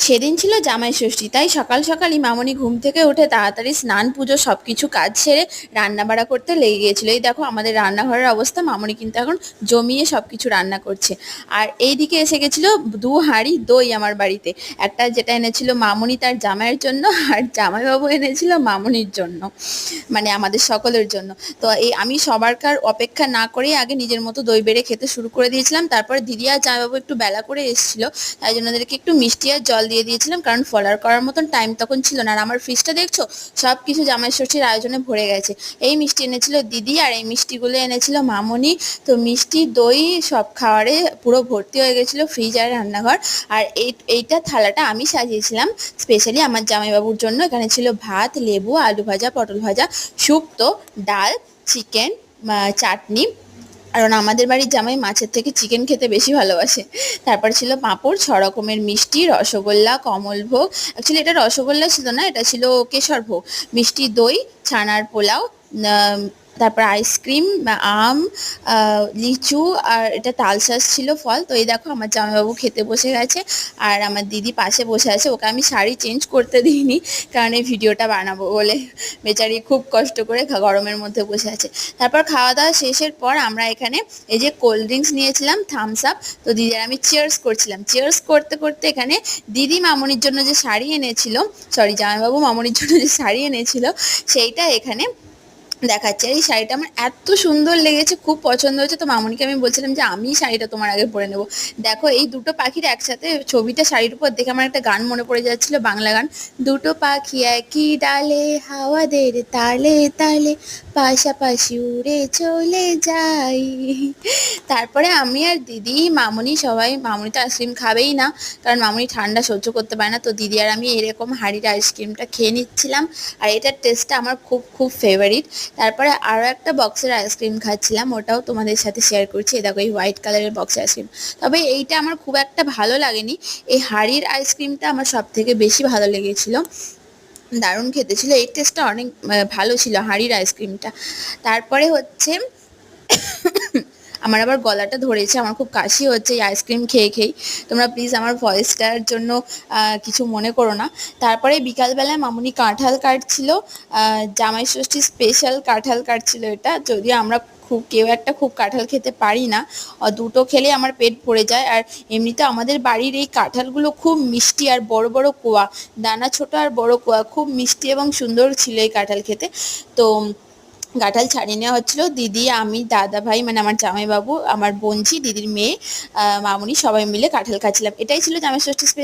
সেদিন ছিল জামাই ষষ্ঠী, তাই সকাল সকালই মামনি ঘুম থেকে উঠে তাড়াতাড়ি স্নান পুজো সবকিছু কাজ সেরে রান্না বাড়া করতে লেগে গিয়েছিল। এই দেখো আমাদের রান্নাঘরের অবস্থা, মামনি কিন্তু এখন জমিয়ে সবকিছু রান্না করছে। আর এইদিকে এসে গেছিল 2 হাঁড়ি দই আমার বাড়িতে, একটা যেটা এনেছিল মামনি তার জামাইয়ের জন্য, আর জামাইবাবু এনেছিল মামনির জন্য, মানে আমাদের সকলের জন্য। তো এই আমি সবারকার অপেক্ষা না করেই আগে নিজের মতো দই বেড়ে খেতে শুরু করে দিয়েছিলাম। তারপরে দিদি আর জামাইবাবু একটু বেলা করে এসেছিল, তাই জন্য ওদেরকে একটু মিষ্টি আর জল দিয়ে দিয়েছিলাম, কারণ ফলার করার মতন টাইম তখন ছিল না। আর আমার ফ্রিজটা দেখছো সব কিছু জামাই ষষ্ঠীর আয়োজনে ভরে গেছে। এই মিষ্টি এনেছিল দিদি আর এই মিষ্টিগুলো এনেছিল মামনি। তো মিষ্টি দই সব খাওয়ারে পুরো ভর্তি হয়ে গেছিলো ফ্রিজ আর রান্নাঘর। আর এইটা থালাটা আমি সাজিয়েছিলাম স্পেশালি আমার জামাইবাবুর জন্য। এখানে ছিল ভাত, লেবু, আলু ভাজা, পটল ভাজা, শুক্তো, ডাল, চিকেন, চাটনি, কারণ আমাদের বাড়ির জামাই মাছের থেকে চিকেন খেতে বেশি ভালোবাসে। তারপর ছিল পাঁপড়, 6 রকমের মিষ্টি, রসগোল্লা, কমলভোগ, অ্যাকচুয়ালি এটা রসগোল্লা ছিল না, এটা ছিল কেশর ভোগ, মিষ্টি দই, ছানার পোলাও, তারপর আইসক্রিম, আম, লিচু, আর এটা তালশাঁস ছিল ফল। তো এই দেখো আমার জামাইবাবু খেতে বসে গেছে, আর আমার দিদি পাশে বসে আছে। ওকে আমি শাড়ি চেঞ্জ করতে দিইনি, কারণ এই ভিডিওটা বানাবো বলে। বেচারি খুব কষ্ট করে গরমের মধ্যে বসে আছে। তারপর খাওয়া দাওয়া শেষের পর আমরা এখানে এই যে কোল্ড ড্রিঙ্কস নিয়েছিলাম, থামস আপ। তো দিদি আর আমি চিয়ার্স করছিলাম। চিয়ার্স করতে করতে এখানে দিদি মামনির জন্য যে শাড়ি এনেছিল, সরি জামাইবাবু মামনির জন্য যে শাড়ি এনেছিল, সেইটা এখানে দেখাচ্ছে। আর এই শাড়িটা আমার এত সুন্দর লেগেছে, খুব পছন্দ হয়েছে। তো মামনিকে আমি বলছিলাম যে আমি শাড়িটা তোমার আগে পরে নেবো। দেখো এই দুটো পাখির একসাথে ছবিটা শাড়ির উপর দেখে আমার একটা গান মনে পড়ে যাচ্ছিল, বাংলা গান। দুটো পাখি একই ডালে হাওয়াদের তালে তালে পাশাপাশি উড়ে চলে যাই। তারপরে আমি আর দিদি মামনি সবাই, মামনি তো আইসক্রিম খাবেই না, কারণ মামনি ঠান্ডা সহ্য করতে পারে না। তো দিদি আর আমি এরকম হাঁড়ির আইসক্রিমটা খেয়ে নিচ্ছিলাম, আর এটার টেস্টটা আমার খুব খুব ফেভারিট। তারপরে আরও একটা বক্সের আইসক্রিম খাচ্ছিলাম, ওটাও তোমাদের সাথে শেয়ার করছি। এই দেখো এই হোয়াইট কালারের বক্সের আইসক্রিম। তবে এইটা আমার খুব একটা ভালো লাগেনি, এই হাঁড়ির আইসক্রিমটা আমার সব থেকে বেশি ভালো লেগেছিলো, দারুণ খেতে ছিল। এই টেস্টটা অনেক ভালো ছিল হাঁড়ির আইসক্রিমটা। তারপরে হচ্ছে আমার আবার গলাটা ধরেছে, আমার খুব কাশি হচ্ছে এই আইসক্রিম খেয়ে খেয়েই। তোমরা প্লিজ আমার ভয়েসটার জন্য কিছু মনে করো না। তারপরে বিকালবেলায় মামুনি কাঁঠাল কাটছিল, জামাই ষষ্ঠী স্পেশাল কাঁঠাল কাটছিল এটা। যদিও আমরা কেউ একটা খুব কাঁঠাল খেতে পারি না, দুটো খেলে আমার পেট ভরে যায়। আর এমনিতে আমাদের বাড়ির এই কাঁঠালগুলো খুব মিষ্টি আর বড় বড় কোয়া, দানা ছোট আর বড় কোয়া, খুব মিষ্টি এবং সুন্দর ছিল এই কাঁঠাল খেতে। তো কাঁঠাল ছাড়িয়ে নেওয়া হচ্ছিল, দিদি, আমি, দাদা ভাই মানে আমার জামাইবাবু, আমার বোনঝি, দিদির মেয়ে, মামুনি সবাই মিলে কাঁঠাল খাচ্ছিলাম। এটাই ছিল জামাই ষষ্ঠী স্পেশাল।